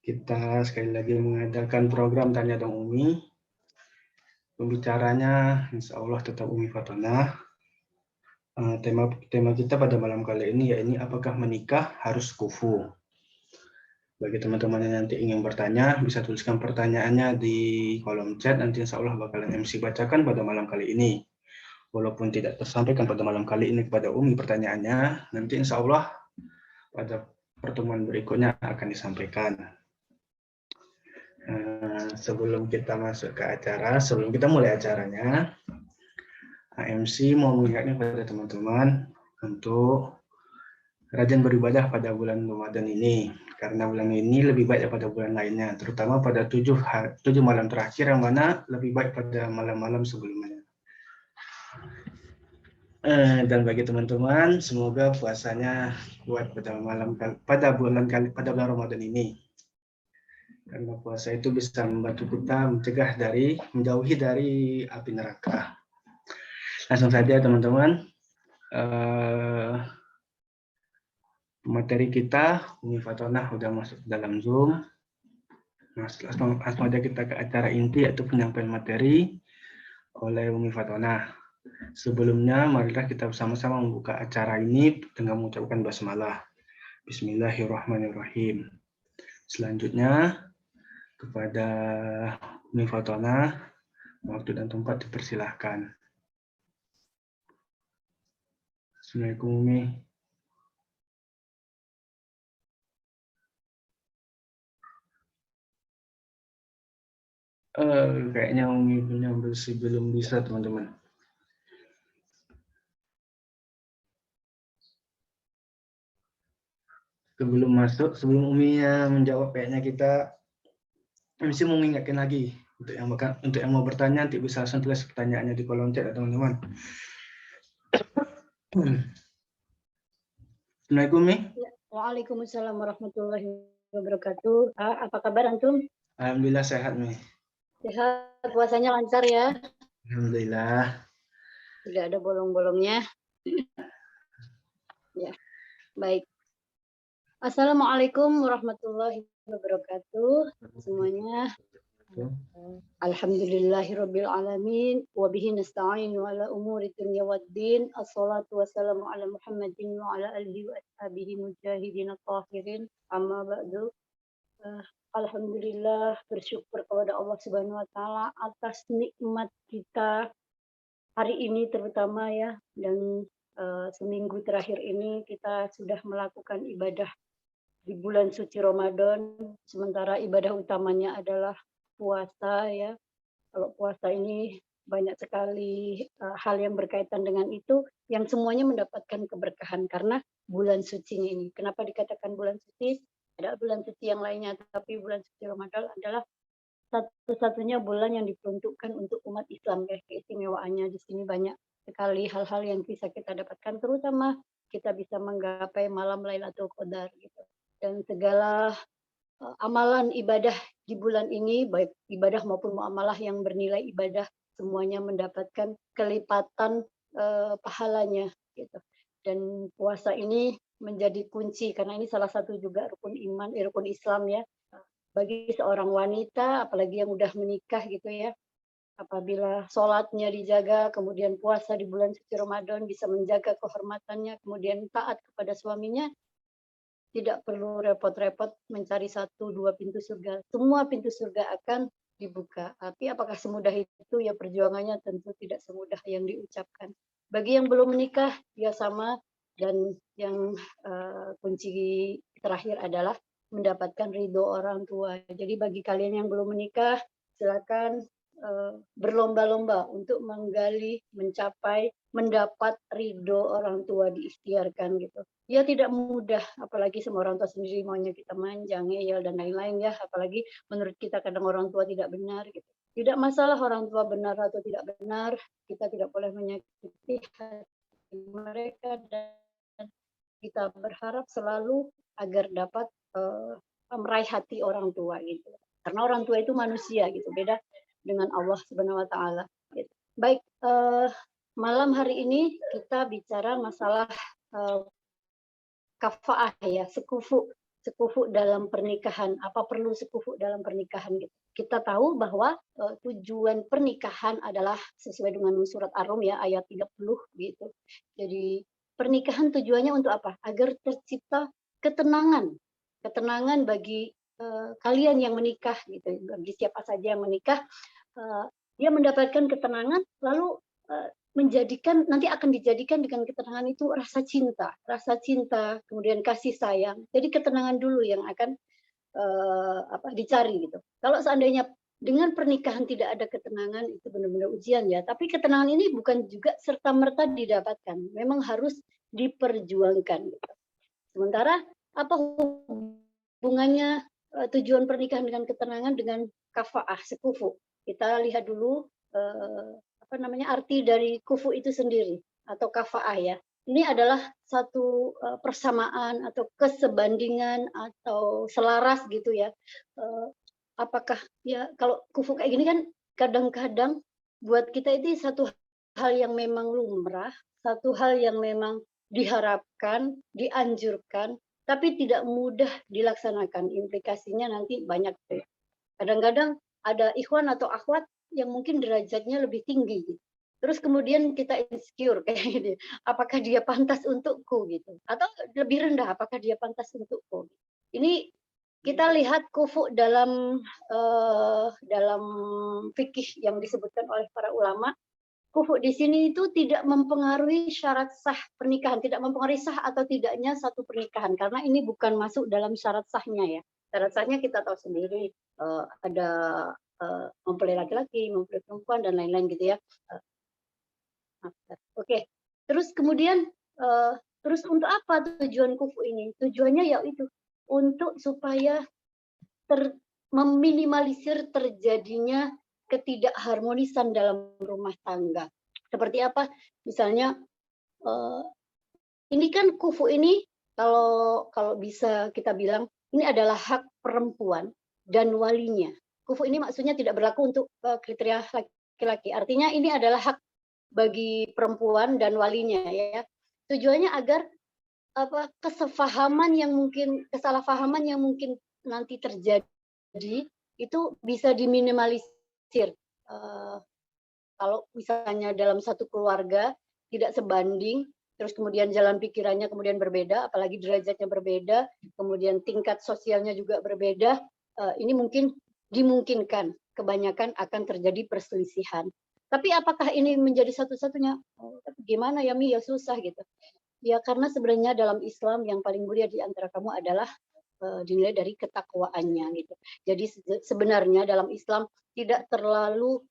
Kita sekali lagi mengadakan program Tanya Dong Umi. Pembicaranya insya Allah tetap Umi Fatonah. Tema kita pada malam kali ini yaitu apakah menikah harus kufu. Bagi teman-teman yang nanti ingin bertanya, bisa tuliskan pertanyaannya di kolom chat. Nanti insya Allah bakalan MC bacakan pada malam kali ini. Walaupun tidak tersampaikan pada malam kali ini kepada Umi pertanyaannya, nanti insya Allah pada pertemuan berikutnya akan disampaikan. Sebelum kita masuk ke acara, sebelum kita mulai acaranya, MC mau mengingatkan kepada teman-teman untuk rajin beribadah pada bulan Ramadan ini, karena bulan ini lebih baik daripada bulan lainnya, terutama pada 7 malam terakhir yang mana lebih baik pada malam-malam sebelumnya. Dan bagi teman-teman, semoga puasanya kuat pada bulan Ramadan ini. Karena puasa itu bisa membantu kita menjauhi dari api neraka. Langsung saja teman-teman, materi kita, Umi Fatonah sudah masuk dalam Zoom. Langsung aja kita ke acara inti, yaitu penyampaian materi oleh Umi Fatonah. Sebelumnya, marilah kita bersama-sama membuka acara ini dengan mengucapkan basmalah. Bismillahirrahmanirrahim. Selanjutnya, kepada Umi Fatonah, waktu dan tempat dipersilahkan. Assalamualaikum Umi. Kayaknya Umi belum bisa teman-teman. Sebelum Umi menjawab, kayaknya kita mesti mau mengingatkan lagi untuk yang mau bertanya, nanti bisa langsung tulis pertanyaannya di kolom chat ya teman-teman. Assalamualaikum Umi. Waalaikumsalam warahmatullahi wabarakatuh. Apa kabar antum? Alhamdulillah sehat Umi. Sehat, puasanya lancar ya? Alhamdulillah. Tidak ada bolong-bolongnya. Ya, baik. Assalamualaikum warahmatullahi wabarakatuh semuanya. Alhamdulillahirabbil alamin wa bihi nasta'inu ala umuri dunya waddin. Assalatu wassalamu ala Muhammadin wa ala alihi wa ashabihi mujahidin tahirin. Amma ba'du. Alhamdulillah, bersyukur kepada Allah Subhanahu wa taala atas nikmat kita hari ini terutama ya, dan seminggu terakhir ini kita sudah melakukan ibadah di bulan suci Ramadan, sementara ibadah utamanya adalah puasa ya. Kalau puasa ini banyak sekali hal yang berkaitan dengan itu, yang semuanya mendapatkan keberkahan karena bulan sucinya ini. Kenapa dikatakan bulan suci? Ada bulan suci yang lainnya, tapi bulan suci Ramadan adalah satu-satunya bulan yang diperuntukkan untuk umat Islam. Ya, keistimewaannya di sini banyak sekali hal-hal yang bisa kita dapatkan, terutama kita bisa menggapai malam Lailatul Qadar gitu. Dan segala amalan ibadah di bulan ini, baik ibadah maupun muamalah yang bernilai ibadah, semuanya mendapatkan kelipatan pahalanya gitu. Dan puasa ini menjadi kunci karena ini salah satu juga rukun Islam ya. Bagi seorang wanita, apalagi yang udah menikah gitu ya, apabila sholatnya dijaga, kemudian puasa di bulan suci Ramadan bisa menjaga kehormatannya, kemudian taat kepada suaminya, tidak perlu repot-repot mencari 1-2 pintu surga. Semua pintu surga akan dibuka. Tapi apakah semudah itu? Ya perjuangannya tentu tidak semudah yang diucapkan. Bagi yang belum menikah, ya sama. Dan yang kunci terakhir adalah mendapatkan ridho orang tua. Jadi bagi kalian yang belum menikah, silakan berlomba-lomba untuk menggali, mencapai, mendapat ridho orang tua, diikhtiarkan gitu. Ya tidak mudah, apalagi sama orang tua sendiri maunya kita manja, ngeyel dan lain-lain ya, apalagi menurut kita kadang orang tua tidak benar gitu. Tidak masalah orang tua benar atau tidak benar, kita tidak boleh menyakiti hati mereka dan kita berharap selalu agar dapat meraih hati orang tua gitu. Karena orang tua itu manusia gitu, beda dengan Allah Subhanahu wa taala gitu. Baik, malam hari ini kita bicara masalah kafaah ya, sekufu. sekufu dalam pernikahan, apa perlu sekufu dalam pernikahan gitu. Kita tahu bahwa tujuan pernikahan adalah sesuai dengan surat Ar-Rum ya ayat 30 gitu. Jadi pernikahan tujuannya untuk apa? Agar tercipta ketenangan. Ketenangan bagi kalian yang menikah gitu. Bagi siapa saja yang menikah, dia mendapatkan ketenangan lalu nanti akan dijadikan dengan ketenangan itu rasa cinta, kemudian kasih sayang. Jadi ketenangan dulu yang akan dicari gitu. Kalau seandainya dengan pernikahan tidak ada ketenangan, itu benar-benar ujian ya. Tapi ketenangan ini bukan juga serta merta didapatkan, memang harus diperjuangkan. Gitu. Sementara apa hubungannya tujuan pernikahan dengan ketenangan dengan kafaah sekufu? Kita lihat dulu arti dari kufu itu sendiri atau kafaah ya. Ini adalah satu persamaan atau kesebandingan atau selaras gitu ya. Apakah ya kalau kufu kayak gini kan kadang-kadang buat kita itu satu hal yang memang lumrah, satu hal yang memang diharapkan, dianjurkan, tapi tidak mudah dilaksanakan. Implikasinya nanti banyak. Kadang-kadang ada ikhwan atau akhwat yang mungkin derajatnya lebih tinggi gitu. Terus kemudian kita insecure kayak gini, apakah dia pantas untukku gitu, atau lebih rendah, apakah dia pantas untukku. Ini kita lihat kufu dalam fikih yang disebutkan oleh para ulama. Kufu di sini itu tidak mempengaruhi syarat sah pernikahan, tidak mempengaruhi sah atau tidaknya satu pernikahan, karena ini bukan masuk dalam syarat sahnya ya. Syarat sahnya kita tahu sendiri, ada mempelai laki-laki, mempelai perempuan dan lain-lain gitu ya. Oke, terus kemudian terus untuk apa tujuan kufu ini? Tujuannya yaitu untuk supaya meminimalisir terjadinya ketidakharmonisan dalam rumah tangga. Seperti apa? Misalnya ini kan kufu ini kalau bisa kita bilang ini adalah hak perempuan dan walinya. Kufu ini maksudnya tidak berlaku untuk kriteria laki-laki. Artinya ini adalah hak bagi perempuan dan walinya ya. Tujuannya agar kesalahpahaman yang mungkin nanti terjadi itu bisa diminimalisir. Kalau misalnya dalam satu keluarga tidak sebanding, terus kemudian jalan pikirannya kemudian berbeda, apalagi derajatnya berbeda, kemudian tingkat sosialnya juga berbeda, ini dimungkinkan kebanyakan akan terjadi perselisihan. Tapi apakah ini menjadi satu-satunya? Gimana ya Mi, ya susah gitu. Ya karena sebenarnya dalam Islam yang paling mulia di antara kamu adalah dinilai dari ketakwaannya gitu. Jadi sebenarnya dalam Islam tidak terlalu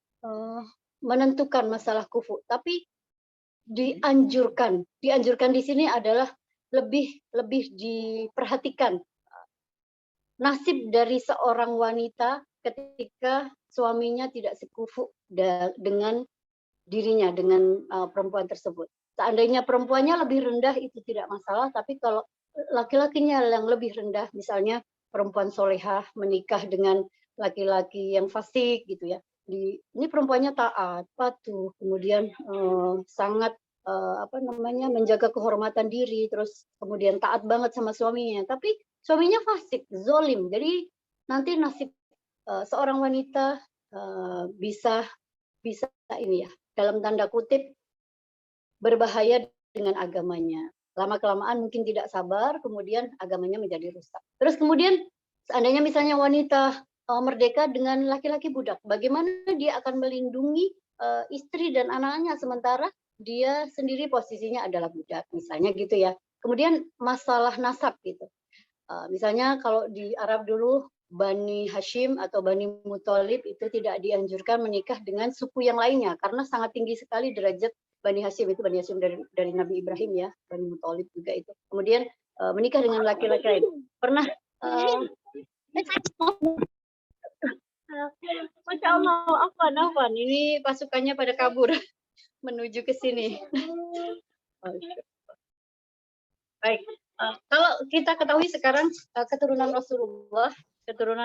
menentukan masalah kufu, tapi dianjurkan. Dianjurkan di sini adalah lebih diperhatikan nasib dari seorang wanita ketika suaminya tidak sekufu dengan dirinya, dengan perempuan tersebut. Seandainya perempuannya lebih rendah itu tidak masalah, tapi kalau laki-lakinya yang lebih rendah, misalnya perempuan solehah menikah dengan laki-laki yang fasik gitu ya. Ini perempuannya taat, patuh, kemudian sangat menjaga kehormatan diri, terus kemudian taat banget sama suaminya. Tapi suaminya fasik, zolim. Jadi nanti nasib seorang wanita bisa ini ya, dalam tanda kutip berbahaya dengan agamanya. Lama-kelamaan mungkin tidak sabar, kemudian agamanya menjadi rusak. Terus kemudian seandainya misalnya wanita merdeka dengan laki-laki budak, bagaimana dia akan melindungi istri dan anaknya sementara dia sendiri posisinya adalah budak, misalnya gitu ya. Kemudian masalah nasab gitu. Misalnya kalau di Arab dulu Bani Hashim atau Bani Muthalib itu tidak dianjurkan menikah dengan suku yang lainnya karena sangat tinggi sekali derajat Bani Hashim, itu Bani Hashim dari Nabi Ibrahim ya, Bani Muthalib juga itu. Kemudian menikah dengan laki-laki lain. Pernah Masya Allah, Afwan, ini pasukannya pada kabur menuju ke sini. Baik, kalau kita ketahui sekarang keturunan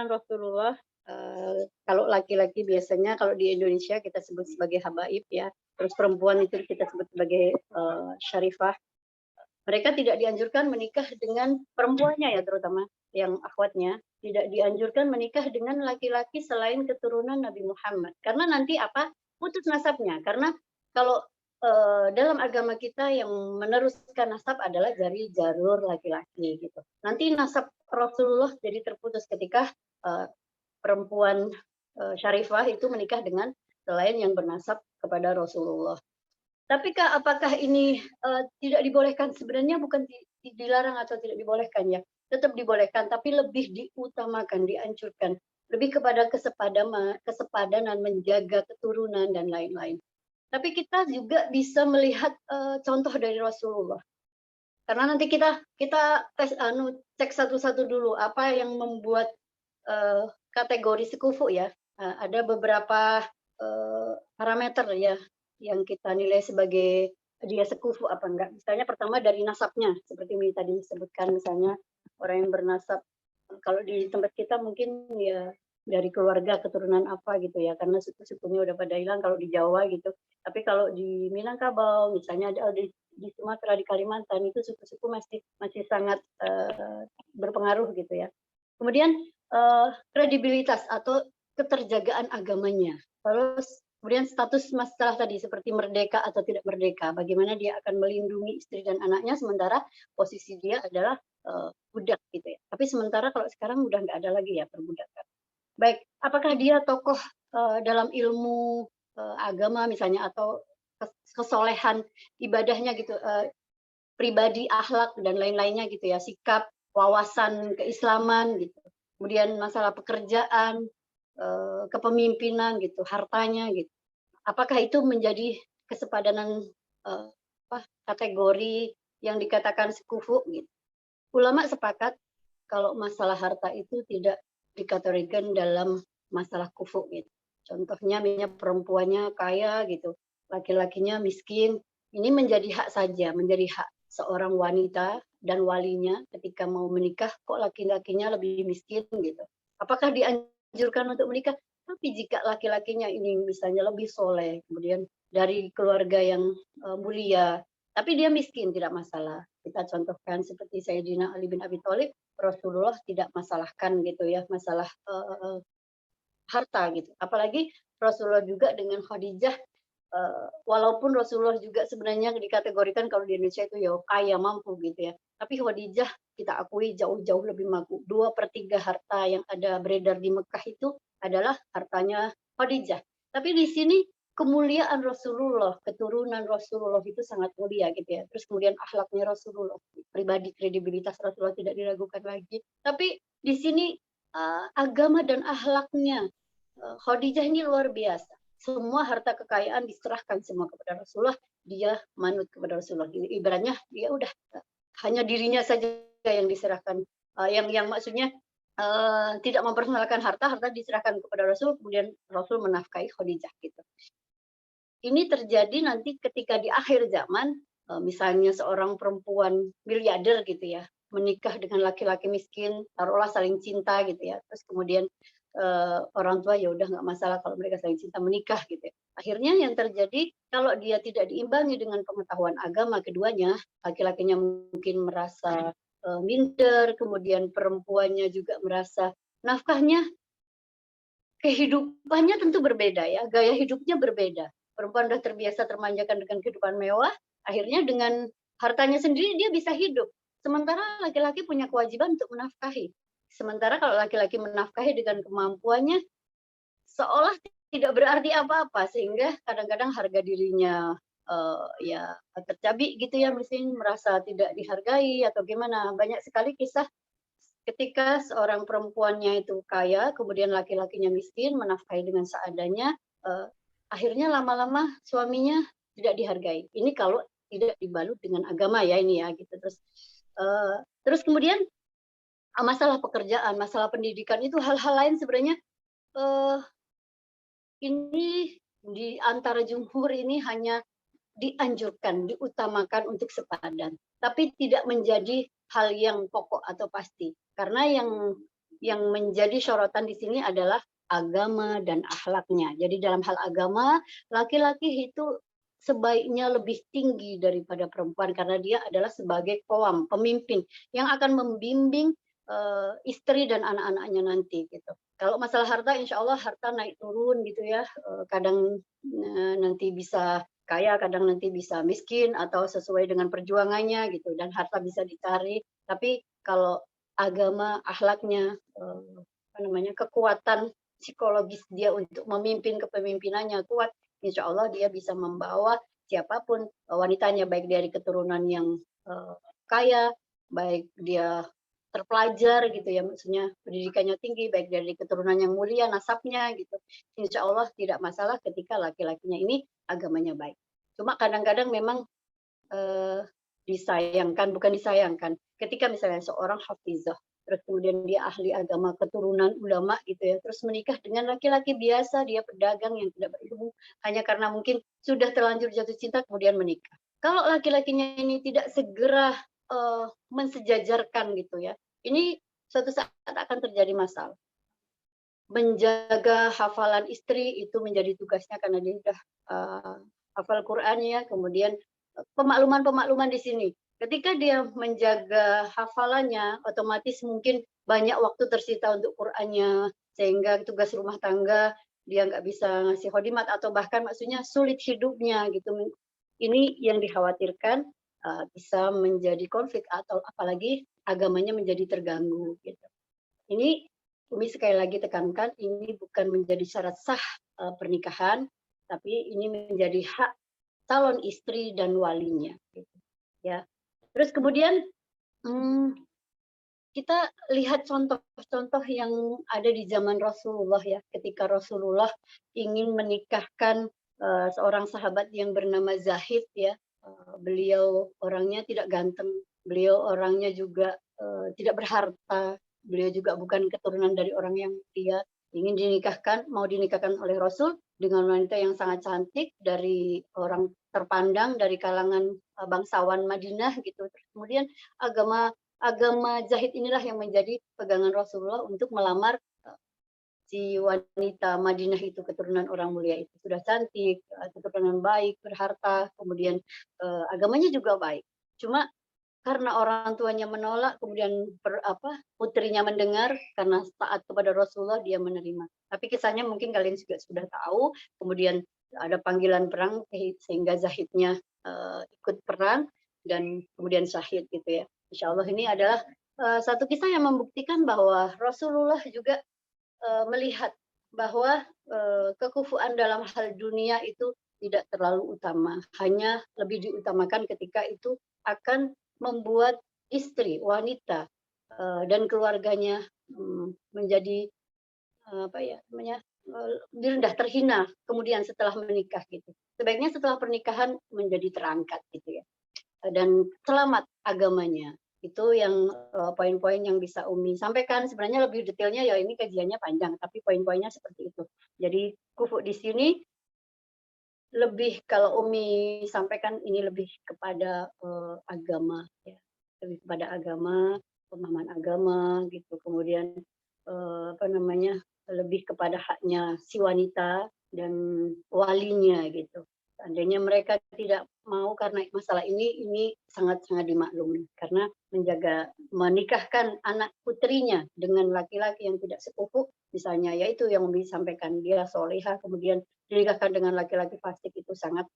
Rasulullah, kalau laki-laki biasanya kalau di Indonesia kita sebut sebagai habaib ya, terus perempuan itu kita sebut sebagai syarifah. Mereka tidak dianjurkan menikah dengan perempuannya ya, terutama yang akhwatnya, tidak dianjurkan menikah dengan laki-laki selain keturunan Nabi Muhammad. Karena nanti apa? Putus nasabnya. Karena kalau dalam agama kita yang meneruskan nasab adalah dari jalur laki-laki gitu. Nanti nasab Rasulullah jadi terputus ketika perempuan syarifah itu menikah dengan selain yang bernasab kepada Rasulullah. Tapi apakah ini tidak dibolehkan? Sebenarnya bukan dilarang atau tidak dibolehkan ya, tetap dibolehkan, tapi lebih diutamakan, dianjurkan, lebih kepada kesepadanan, menjaga keturunan dan lain-lain. Tapi kita juga bisa melihat contoh dari Rasulullah. Karena nanti kita cek satu-satu dulu apa yang membuat kategori sekufu ya. Ada beberapa parameter ya yang kita nilai sebagai dia sekufu apa enggak. Misalnya pertama dari nasabnya, seperti ini tadi disebutkan, misalnya orang yang bernasab, kalau di tempat kita mungkin ya dari keluarga keturunan apa gitu ya, karena suku-sukunya udah pada hilang kalau di Jawa gitu. Tapi kalau di Minangkabau, misalnya di Sumatera, di Kalimantan, itu suku-suku masih sangat berpengaruh gitu ya. Kemudian kredibilitas atau keterjagaan agamanya. Terus kemudian status masalah tadi seperti merdeka atau tidak merdeka, bagaimana dia akan melindungi istri dan anaknya sementara posisi dia adalah budak gitu ya. Tapi sementara kalau sekarang udah nggak ada lagi ya perbudakan. Baik, apakah dia tokoh dalam ilmu agama misalnya atau kesolehan ibadahnya gitu, pribadi, akhlak dan lain-lainnya gitu ya, sikap, wawasan keislaman gitu. Kemudian masalah pekerjaan, kepemimpinan gitu, hartanya gitu. Apakah itu menjadi kesepadanan kategori yang dikatakan sekufu gitu. Ulama sepakat kalau masalah harta itu tidak dikategorikan dalam masalah kufu gitu. Contohnya misalnya perempuannya kaya gitu, laki-lakinya miskin. Ini menjadi hak saja, menjadi hak seorang wanita dan walinya ketika mau menikah, kok laki-lakinya lebih miskin gitu. Apakah dianjurkan untuk menikah? Tapi jika laki-lakinya ini misalnya lebih soleh, kemudian dari keluarga yang mulia, tapi dia miskin, tidak masalah. Kita contohkan seperti Sayyidina Ali bin Abi Thalib, Rasulullah tidak masalahkan gitu ya, masalah harta gitu. Apalagi Rasulullah juga dengan Khadijah, walaupun Rasulullah juga sebenarnya dikategorikan kalau di Indonesia itu ya kaya mampu gitu ya. Tapi Khadijah kita akui jauh-jauh lebih mampu. 2/3 harta yang ada beredar di Mekah itu adalah hartanya Khadijah. Tapi di sini kemuliaan Rasulullah, keturunan Rasulullah itu sangat mulia gitu ya. Terus kemudian akhlaknya Rasulullah, pribadi kredibilitas Rasulullah tidak diragukan lagi. Tapi di sini agama dan akhlaknya Khadijah ini luar biasa. Semua harta kekayaan diserahkan semua kepada Rasulullah, dia manut kepada Rasulullah. Ibaratnya dia udah hanya dirinya saja yang diserahkan, yang maksudnya tidak mempersoalkan harta diserahkan kepada Rasul, kemudian Rasul menafkahi Khadijah gitu. Ini terjadi nanti ketika di akhir zaman, misalnya seorang perempuan miliarder gitu ya, menikah dengan laki-laki miskin, taruhlah saling cinta gitu ya, terus kemudian orang tua ya udah nggak masalah kalau mereka saling cinta menikah gitu ya. Akhirnya yang terjadi kalau dia tidak diimbangi dengan pengetahuan agama keduanya, laki-lakinya mungkin merasa minder, kemudian perempuannya juga merasa nafkahnya, kehidupannya tentu berbeda ya, gaya hidupnya berbeda. Perempuan sudah terbiasa termanjakan dengan kehidupan mewah, akhirnya dengan hartanya sendiri dia bisa hidup. Sementara laki-laki punya kewajiban untuk menafkahi. Sementara kalau laki-laki menafkahi dengan kemampuannya, seolah tidak berarti apa-apa, sehingga kadang-kadang harga dirinya ya tercabik gitu ya, misalnya merasa tidak dihargai atau gimana. Banyak sekali kisah ketika seorang perempuannya itu kaya, kemudian laki-lakinya miskin, menafkahi dengan seadanya, akhirnya lama-lama suaminya tidak dihargai. Ini kalau tidak dibalut dengan agama ya ini ya gitu. Terus kemudian masalah pekerjaan, masalah pendidikan itu hal-hal lain sebenarnya ini di antara jumhur ini hanya dianjurkan, diutamakan untuk sepadan, tapi tidak menjadi hal yang pokok atau pasti. Karena yang menjadi sorotan di sini adalah agama dan akhlaknya. Jadi dalam hal agama, laki-laki itu sebaiknya lebih tinggi daripada perempuan karena dia adalah sebagai qawam, pemimpin yang akan membimbing istri dan anak-anaknya nanti gitu. Kalau masalah harta, insya Allah harta naik turun gitu ya. Kadang nanti bisa kaya, kadang nanti bisa miskin atau sesuai dengan perjuangannya gitu. Dan harta bisa dicari. Tapi kalau agama, akhlaknya, kekuatan psikologis dia untuk memimpin kepemimpinannya kuat, insya Allah dia bisa membawa siapapun wanitanya, baik dari keturunan yang kaya, baik dia terpelajar gitu ya, maksudnya pendidikannya tinggi, baik dari keturunan yang mulia, nasabnya gitu. Insya Allah tidak masalah ketika laki-lakinya ini agamanya baik. Cuma kadang-kadang memang disayangkan, bukan disayangkan, ketika misalnya seorang hafizah, terus kemudian dia ahli agama, keturunan ulama gitu ya, terus menikah dengan laki-laki biasa, dia pedagang yang tidak berilmu, hanya karena mungkin sudah terlanjur jatuh cinta kemudian menikah. Kalau laki-lakinya ini tidak segera mensejajarkan gitu ya, ini suatu saat akan terjadi masalah. Menjaga hafalan istri itu menjadi tugasnya karena dia sudah hafal Quran ya, kemudian pemakluman-pemakluman di sini. Ketika dia menjaga hafalannya, otomatis mungkin banyak waktu tersita untuk Qurannya, sehingga tugas rumah tangga dia nggak bisa ngasih khodimat atau bahkan maksudnya sulit hidupnya gitu. Ini yang dikhawatirkan bisa menjadi konflik atau apalagi agamanya menjadi terganggu gitu. Ini Umi sekali lagi tekankan, ini bukan menjadi syarat sah pernikahan, tapi ini menjadi hak calon istri dan walinya. Gitu, ya. Terus kemudian kita lihat contoh-contoh yang ada di zaman Rasulullah ya, ketika Rasulullah ingin menikahkan seorang sahabat yang bernama Zahid ya. Beliau orangnya tidak ganteng, beliau orangnya juga tidak berharta, beliau juga bukan keturunan dari orang yang mulia, ingin dinikahkan, mau dinikahkan oleh Rasul dengan wanita yang sangat cantik dari orang terpandang dari kalangan bangsawan Madinah gitu. Terus kemudian agama Zahid inilah yang menjadi pegangan Rasulullah untuk melamar si wanita Madinah itu, keturunan orang mulia itu, sudah cantik, keturunan baik, berharta, kemudian agamanya juga baik. Cuma karena orang tuanya menolak, kemudian putrinya mendengar, karena taat kepada Rasulullah dia menerima. Tapi kisahnya mungkin kalian juga sudah tahu, kemudian ada panggilan perang sehingga Zahidnya ikut perang dan kemudian syahid gitu ya. Insya Allah ini adalah satu kisah yang membuktikan bahwa Rasulullah juga melihat bahwa kekufuan dalam hal dunia itu tidak terlalu utama, hanya lebih diutamakan ketika itu akan membuat istri, wanita, dan keluarganya menjadi direndah, terhina kemudian setelah menikah gitu. Sebaiknya setelah pernikahan menjadi terangkat gitu ya, dan selamat agamanya. Itu yang poin-poin yang bisa Umi sampaikan. Sebenarnya lebih detailnya ya ini kajiannya panjang, tapi poin-poinnya seperti itu. Jadi kufu di sini lebih, kalau Umi sampaikan ini lebih kepada agama ya, lebih kepada agama, pemahaman agama gitu. Kemudian lebih kepada haknya si wanita dan walinya gitu. Seandainya mereka tidak mau karena masalah ini sangat-sangat dimaklumi, karena menikahkan anak putrinya dengan laki-laki yang tidak sepupu, misalnya, yaitu yang disampaikan dia solehah, kemudian dinikahkan dengan laki-laki fasik, itu sangat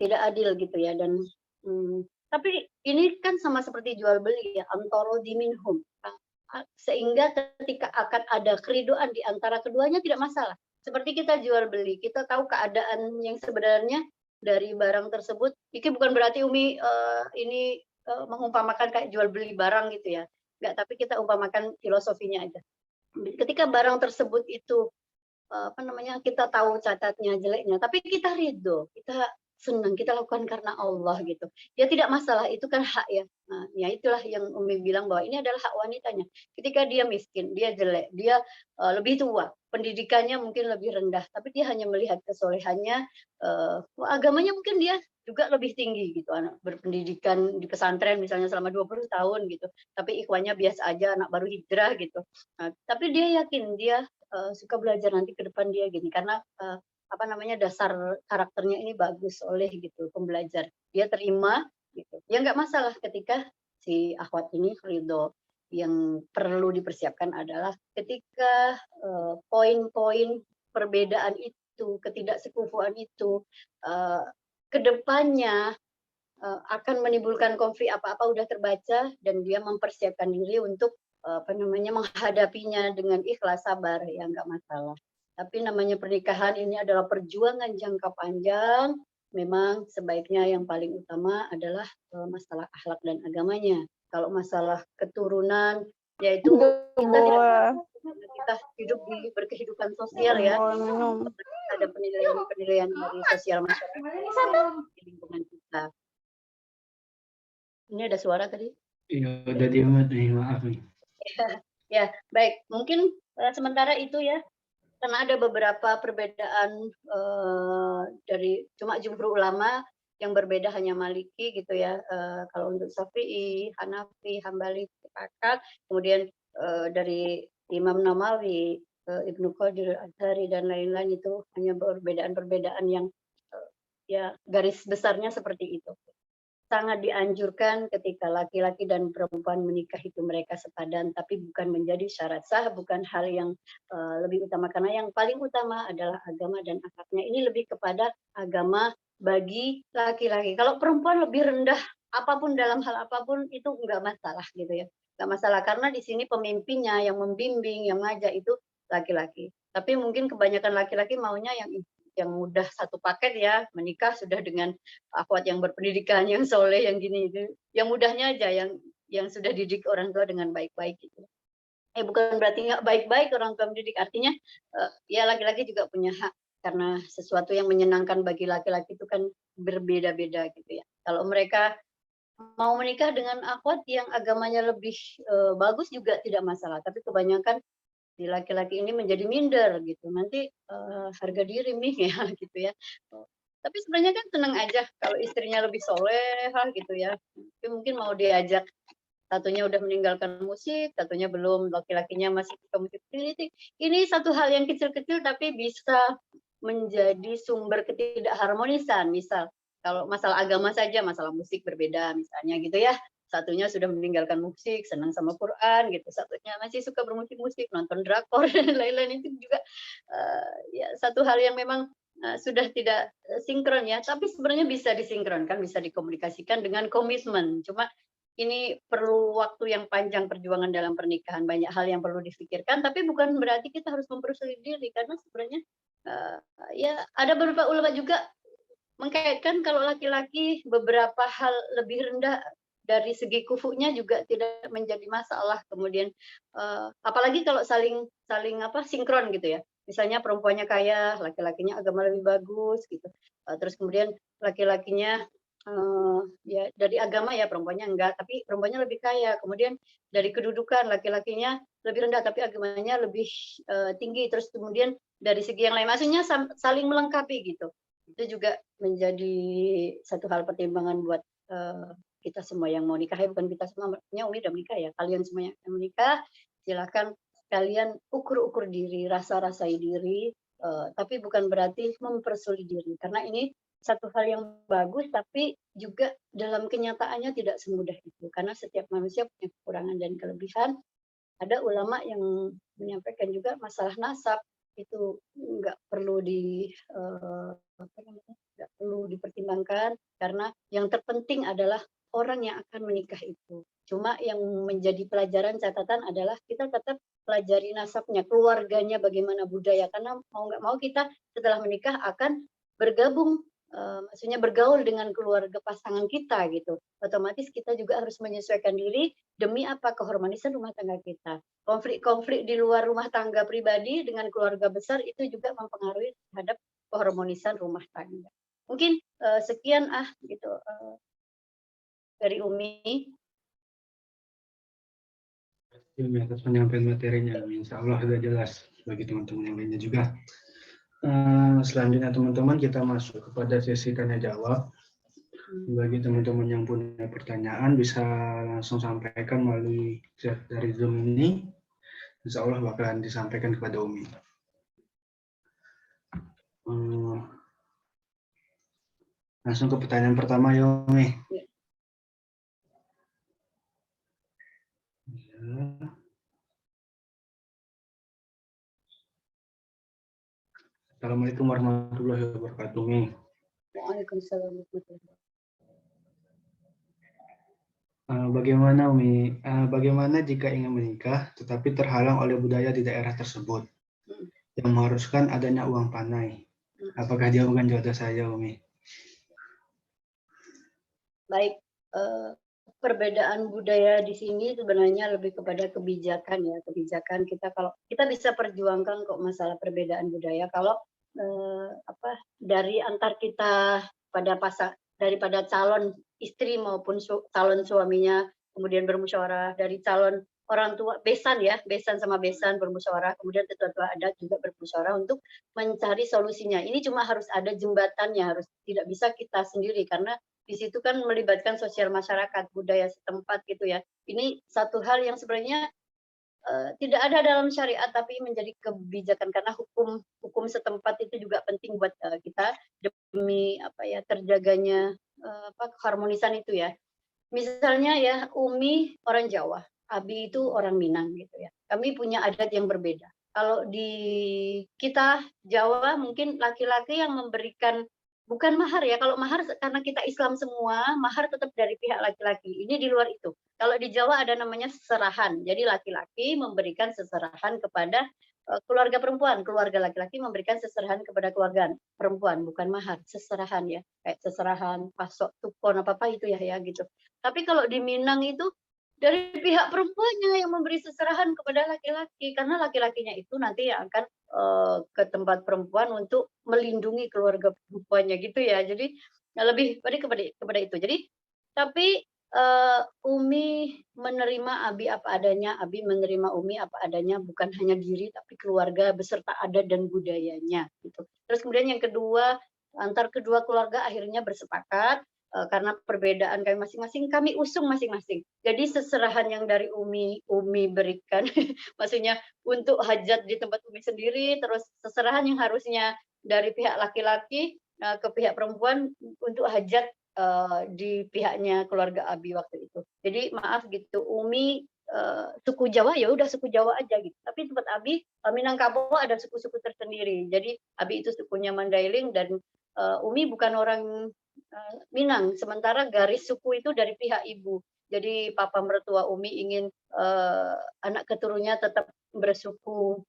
tidak adil gitu ya. Dan tapi ini kan sama seperti jual beli ya, antara diminhum, sehingga ketika akan ada keriduan di antara keduanya tidak masalah. Seperti kita jual beli, kita tahu keadaan yang sebenarnya dari barang tersebut. Ini bukan berarti Umi ini mengumpamakan kayak jual beli barang gitu ya. Enggak, tapi kita umpamakan filosofinya aja. Ketika barang tersebut itu kita tahu cacatnya, jeleknya, tapi kita ridho, kita senang, kita lakukan karena Allah gitu. Ya tidak masalah, itu kan hak ya. Nah, ya itulah yang Umi bilang bahwa ini adalah hak wanitanya. Ketika dia miskin, dia jelek, dia lebih tua, pendidikannya mungkin lebih rendah, tapi dia hanya melihat kesolehannya, agamanya mungkin dia juga lebih tinggi gitu, anak berpendidikan di pesantren misalnya selama 20 tahun gitu, tapi ikhwannya biasa aja, anak baru hijrah gitu. Nah, tapi dia yakin dia suka belajar nanti ke depan dia gini, karena apa namanya, dasar karakternya ini bagus oleh gitu pembelajar. Dia terima gitu. Ya nggak masalah ketika si akhwat ini ridho. Yang perlu dipersiapkan adalah ketika poin-poin perbedaan itu, ketidaksekufuan itu ke depannya akan menimbulkan konflik apa-apa udah terbaca dan dia mempersiapkan diri untuk apa namanya, menghadapinya dengan ikhlas, sabar, ya nggak masalah. Tapi namanya pernikahan ini adalah perjuangan jangka panjang, memang sebaiknya yang paling utama adalah masalah akhlak dan agamanya. Kalau masalah keturunan, yaitu kita tidak kita hidup di berkehidupan sosial ya, ada penilaian-penilaian dari sosial masyarakat di lingkungan kita. Ini ada suara tadi? Iya, udah diamat nih, maaf nih. Ya, baik. Mungkin sementara itu ya, karena ada beberapa perbedaan dari cuma jumhur ulama yang berbeda hanya Maliki gitu ya. Kalau untuk Syafi'i, Hanafi, Hambali sepakat. Kemudian dari Imam Nawawi, Ibnu Qadir, Azhari dan lain-lain itu hanya perbedaan-perbedaan yang ya garis besarnya seperti itu. Sangat dianjurkan ketika laki-laki dan perempuan menikah itu mereka sepadan, tapi bukan menjadi syarat sah, bukan hal yang lebih utama. Karena yang paling utama adalah agama dan akhlaknya. Ini lebih kepada agama bagi laki-laki. Kalau perempuan lebih rendah, apapun dalam hal apapun itu enggak masalah gitu ya. Enggak masalah karena di sini pemimpinnya yang membimbing, yang ngajak itu laki-laki. Tapi mungkin kebanyakan laki-laki maunya yang mudah satu paket ya, menikah sudah dengan akhwat yang berpendidikan, yang soleh, yang gini itu, yang mudahnya aja, yang sudah didik orang tua dengan baik-baik gitu. Bukan berarti nggak baik-baik orang tua mendidik, artinya ya laki-laki juga punya hak karena sesuatu yang menyenangkan bagi laki-laki itu kan berbeda-beda gitu ya. Kalau mereka mau menikah dengan akhwat yang agamanya lebih bagus juga tidak masalah, tapi kebanyakan di laki-laki ini menjadi minder gitu. Nanti harga diri nih ya gitu ya. Tapi sebenarnya kan senang aja kalau istrinya lebih solehah gitu ya. Tapi mungkin mau diajak, satunya udah meninggalkan musik, satunya belum, laki-lakinya masih suka musik. Ini satu hal yang kecil-kecil tapi bisa menjadi sumber ketidakharmonisan. Misal kalau masalah agama saja, masalah musik berbeda misalnya gitu ya. Satunya sudah meninggalkan musik, senang sama Quran gitu. Satunya masih suka bermusik-musik, nonton drakor dan lain-lain, itu juga ya satu hal yang memang sudah tidak sinkron ya, tapi sebenarnya bisa disinkronkan, bisa dikomunikasikan dengan komitmen. Cuma ini perlu waktu yang panjang perjuangan dalam pernikahan, banyak hal yang perlu difikirkan, tapi bukan berarti kita harus mempersulit diri, karena sebenarnya ya ada beberapa ulama juga mengkaitkan kalau laki-laki beberapa hal lebih rendah dari segi kufunya juga tidak menjadi masalah. Kemudian apalagi kalau saling sinkron gitu ya. Misalnya perempuannya kaya, laki-lakinya agama lebih bagus gitu. Terus kemudian laki-lakinya ya dari agama ya perempuannya enggak, tapi perempuannya lebih kaya. Kemudian dari kedudukan laki-lakinya lebih rendah tapi agamanya lebih tinggi. Terus kemudian dari segi yang lain, maksudnya saling melengkapi gitu. Itu juga menjadi satu hal pertimbangan buat kita semua yang mau nikah, ya bukan kita semua, maksudnya Umi udah menikah ya, kalian semua yang menikah, silakan kalian ukur-ukur diri, rasa-rasai diri, tapi bukan berarti mempersulit diri, karena ini satu hal yang bagus, tapi juga dalam kenyataannya tidak semudah itu, karena setiap manusia punya kekurangan dan kelebihan. Ada ulama yang menyampaikan juga masalah nasab itu nggak perlu nggak perlu dipertimbangkan, karena yang terpenting adalah orang yang akan menikah itu. Cuma yang menjadi pelajaran catatan adalah kita tetap pelajari nasabnya, keluarganya bagaimana, budaya, karena mau nggak mau kita setelah menikah akan bergabung, maksudnya bergaul dengan keluarga pasangan kita gitu. Otomatis kita juga harus menyesuaikan diri demi apa, keharmonisan rumah tangga kita. Konflik-konflik di luar rumah tangga pribadi dengan keluarga besar itu juga mempengaruhi terhadap keharmonisan rumah tangga. Mungkin sekian gitu dari Umi. Terima kasih atas penyampaian materinya. Insya Allah sudah jelas bagi teman-teman yang lainnya juga. Selanjutnya teman-teman kita masuk kepada sesi tanya jawab. Bagi teman-teman yang punya pertanyaan bisa langsung sampaikan melalui chat dari Zoom ini. Insya Allah bakalan disampaikan kepada Umi. Langsung ke pertanyaan pertama ya Umi. Ya. Assalamualaikum warahmatullahi wabarakatuh Umi. Waalaikumsalam warahmatullahi wabarakatuh. Bagaimana Umi? Bagaimana jika ingin menikah tetapi terhalang oleh budaya di daerah tersebut yang mengharuskan adanya uang panai? Apakah dia bukan jodoh saya Umi? Baik, perbedaan budaya di sini sebenarnya lebih kepada kebijakan ya, kebijakan kita kalau kita bisa perjuangkan kok masalah perbedaan budaya kalau dari antar kita daripada calon istri maupun calon suaminya kemudian bermusyawarah, dari calon orang tua besan sama besan bermusyawarah, kemudian tetua-tua adat juga bermusyawarah untuk mencari solusinya. Ini cuma harus ada jembatannya, tidak bisa kita sendiri karena di situ kan melibatkan sosial masyarakat, budaya setempat gitu ya. Ini satu hal yang sebenarnya tidak ada dalam syariat tapi menjadi kebijakan karena hukum setempat itu juga penting buat kita demi terjaganya keharmonisan itu ya. Misalnya ya Umi orang Jawa, Abi itu orang Minang gitu ya. Kami punya adat yang berbeda. Kalau di kita Jawa mungkin laki-laki yang memberikan bukan mahar ya. Kalau mahar karena kita Islam semua, mahar tetap dari pihak laki-laki. Ini di luar itu. Kalau di Jawa ada namanya seserahan. Jadi laki-laki memberikan seserahan kepada keluarga perempuan, keluarga laki-laki memberikan seserahan kepada keluarga perempuan, bukan mahar, seserahan ya. Kayak seserahan, pasok, tukon, apa-apa itu ya gitu. Tapi kalau di Minang itu dari pihak perempuannya yang memberi seserahan kepada laki-laki karena laki-lakinya itu nanti yang akan ke tempat perempuan untuk melindungi keluarga perempuannya gitu ya. Jadi lebih kepada itu. Jadi tapi Umi menerima Abi apa adanya, Abi menerima Umi apa adanya, bukan hanya diri tapi keluarga beserta adat dan budayanya gitu. Terus kemudian yang kedua, antar kedua keluarga akhirnya bersepakat karena perbedaan kami masing-masing, kami usung masing-masing. Jadi seserahan yang dari Umi berikan, maksudnya untuk hajat di tempat Umi sendiri, terus seserahan yang harusnya dari pihak laki-laki ke pihak perempuan untuk hajat di pihaknya keluarga Abi waktu itu. Jadi maaf gitu, Umi suku Jawa ya udah suku Jawa aja gitu. Tapi tempat Abi Minangkabau ada suku-suku tersendiri. Jadi Abi itu sukunya Mandailing dan Umi bukan orang Minang. Sementara garis suku itu dari pihak ibu. Jadi papa mertua Umi ingin anak keturunnya tetap bersuku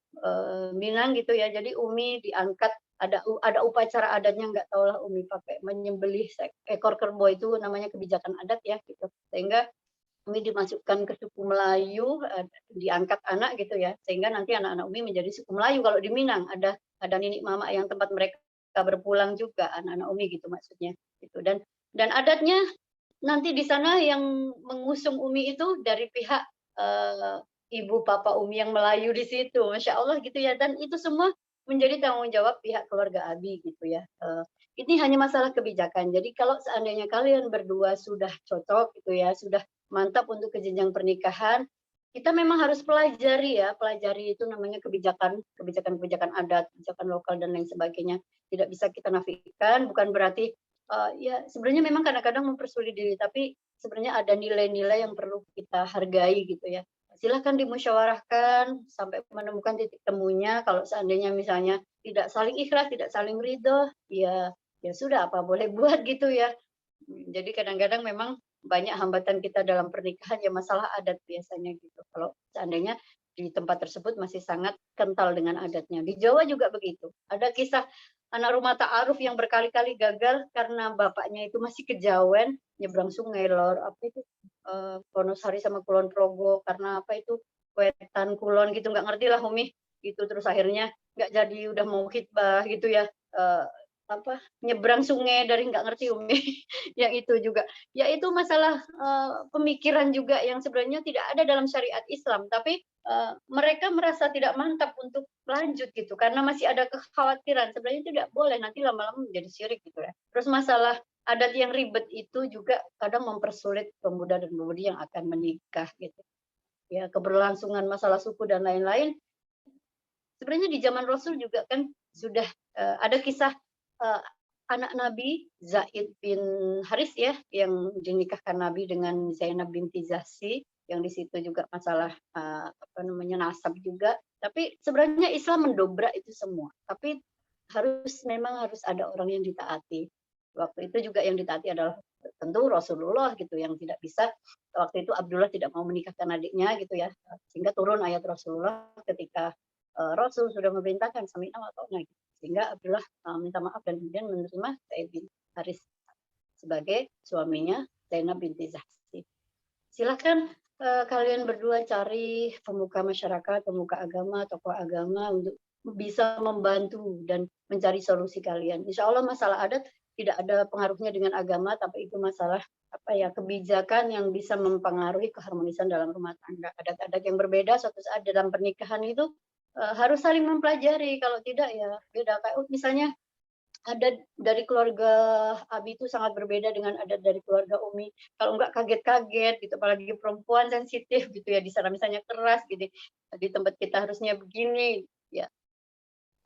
Minang gitu ya. Jadi Umi diangkat ada upacara adatnya, nggak tahu lah Umi pakai menyembelih ekor kerbau, itu namanya kebijakan adat ya gitu. Sehingga Umi dimasukkan ke suku Melayu, diangkat anak gitu ya, sehingga nanti anak-anak Umi menjadi suku Melayu. Kalau di Minang ada ninik mama yang tempat mereka berpulang juga anak-anak Umi gitu maksudnya gitu. Dan adatnya nanti di sana yang mengusung Umi itu dari pihak ibu papa Umi yang Melayu di situ, masya Allah gitu ya. Dan itu semua menjadi tanggung jawab pihak keluarga Abi gitu ya. Ini hanya masalah kebijakan. Jadi kalau seandainya kalian berdua sudah cocok gitu ya, sudah mantap untuk ke jenjang pernikahan, kita memang harus pelajari ya, pelajari itu namanya kebijakan adat, kebijakan lokal dan lain sebagainya. Tidak bisa kita nafikan, bukan berarti ya sebenarnya memang kadang-kadang mempersulit diri, tapi sebenarnya ada nilai-nilai yang perlu kita hargai gitu ya. Silahkan dimusyawarahkan sampai menemukan titik temunya. Kalau seandainya misalnya tidak saling ikhlas, tidak saling ridho, ya sudah apa boleh buat gitu ya. Jadi kadang-kadang memang banyak hambatan kita dalam pernikahan ya masalah adat biasanya gitu. Kalau seandainya di tempat tersebut masih sangat kental dengan adatnya. Di Jawa juga begitu. Ada kisah anak rumah ta'aruf yang berkali-kali gagal karena bapaknya itu masih kejawen, nyebrang sungai lor, apa itu Wonosari sama Kulon Progo, karena apa itu wetan kulon gitu, nggak ngerti lah Umi gitu. Terus akhirnya nggak jadi, udah mau khitbah gitu ya, nyebrang sungai dari nggak ngerti Umi. Yang itu juga ya itu masalah pemikiran juga yang sebenarnya tidak ada dalam syariat Islam, tapi mereka merasa tidak mantap untuk lanjut gitu karena masih ada kekhawatiran sebenarnya tidak boleh, nanti lama-lama menjadi syirik gitu ya. Terus masalah adat yang ribet itu juga kadang mempersulit pemuda dan pemudi yang akan menikah gitu ya. Keberlangsungan masalah suku dan lain-lain sebenarnya di zaman Rasul juga kan sudah ada kisah anak Nabi Zaid bin Haris ya, yang dinikahkan Nabi dengan Zainab binti Jahsy, yang di situ juga masalah apa namanya nasab juga. Tapi sebenarnya Islam mendobrak itu semua. Tapi memang harus ada orang yang ditaati. Waktu itu juga yang ditaati adalah tentu Rasulullah gitu, yang tidak bisa waktu itu Abdullah tidak mau menikahkan adiknya gitu ya, sehingga turun ayat Rasulullah ketika Rasul sudah memerintahkan sami'na wa ata'na gitu. Sehingga Abdullah minta maaf dan kemudian menerima Zaid bin Haris sebagai suaminya Zainab binti Jahsy. Silakan kalian berdua cari pemuka masyarakat, pemuka agama, tokoh agama untuk bisa membantu dan mencari solusi kalian. Insya Allah masalah adat tidak ada pengaruhnya dengan agama, tapi itu masalah apa ya, kebijakan yang bisa mempengaruhi keharmonisan dalam rumah tangga. Adat-adat yang berbeda suatu saat dalam pernikahan itu harus saling mempelajari. Kalau tidak ya beda. Kayak misalnya adat dari keluarga Abi itu sangat berbeda dengan adat dari keluarga Umi. Kalau enggak kaget-kaget gitu, apalagi perempuan sensitif gitu ya, di sana misalnya keras gitu, di tempat kita harusnya begini, ya